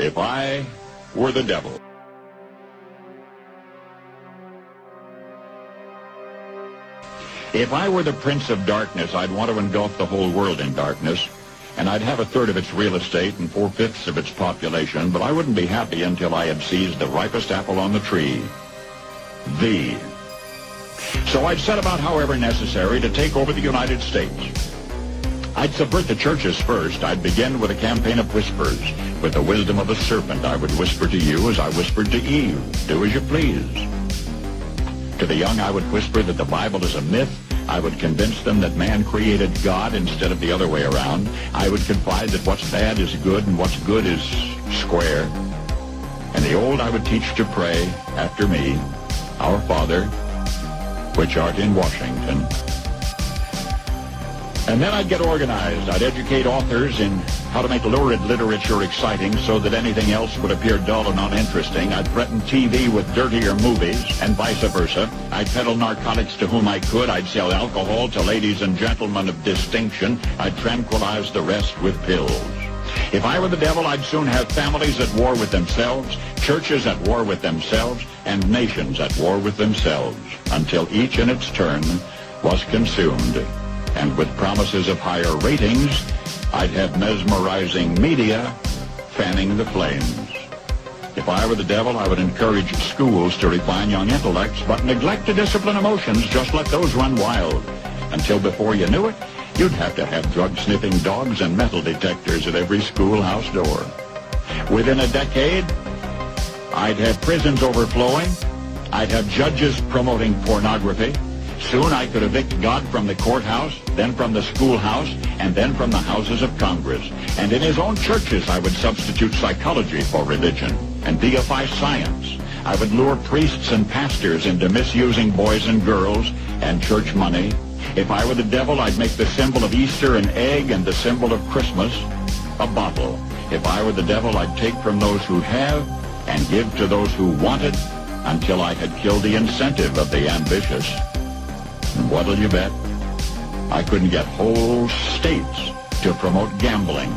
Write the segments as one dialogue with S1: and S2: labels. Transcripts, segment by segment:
S1: If I were the devil. If I were the prince of darkness, I'd want to engulf the whole world in darkness, and I'd have a third of its real estate and 4/5 of its population, but I wouldn't be happy until I had seized the ripest apple on the tree. Thee. So I'd set about, however necessary, to take over the United States. I'd subvert the churches first. I'd begin with a campaign of whispers. With the wisdom of a serpent, I would whisper to you as I whispered to Eve, do as you please. To the young, I would whisper that the Bible is a myth. I would convince them that man created God instead of the other way around. I would confide that what's bad is good and what's good is square. And the old, I would teach to pray after me, Our Father, which art in Washington. And then I'd get organized. I'd educate authors in how to make lurid literature exciting so that anything else would appear dull and uninteresting. I'd threaten TV with dirtier movies and vice versa. I'd peddle narcotics to whom I could. I'd sell alcohol to ladies and gentlemen of distinction. I'd tranquilize the rest with pills. If I were the devil, I'd soon have families at war with themselves, churches at war with themselves, and nations at war with themselves, until each in its turn was consumed. And with promises of higher ratings, I'd have mesmerizing media fanning the flames. If I were the devil, I would encourage schools to refine young intellects, but neglect to discipline emotions. Just let those run wild. Until before you knew it, you'd have to have drug-sniffing dogs and metal detectors at every schoolhouse door. Within a decade, I'd have prisons overflowing. I'd have judges promoting pornography. Soon I could evict God from the courthouse, then from the schoolhouse, and then from the houses of Congress. And in his own churches, I would substitute psychology for religion and deify science. I would lure priests and pastors into misusing boys and girls and church money. If I were the devil, I'd make the symbol of Easter an egg and the symbol of Christmas a bottle. If I were the devil, I'd take from those who have and give to those who want it until I had killed the incentive of the ambitious. And what'll you bet? I couldn't get whole states to promote gambling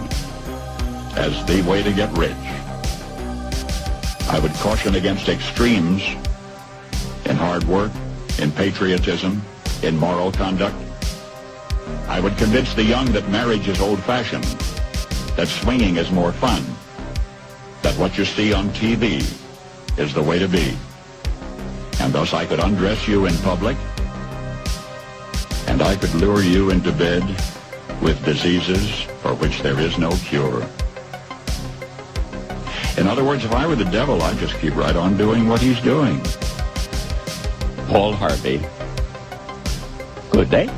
S1: as the way to get rich. I would caution against extremes in hard work, in patriotism, in moral conduct. I would convince the young that marriage is old-fashioned, that swinging is more fun, that what you see on TV is the way to be. And thus I could undress you in public, and I could lure you into bed with diseases for which there is no cure. In other words, if I were the devil, I'd just keep right on doing what he's doing.
S2: Paul Harvey. Good day.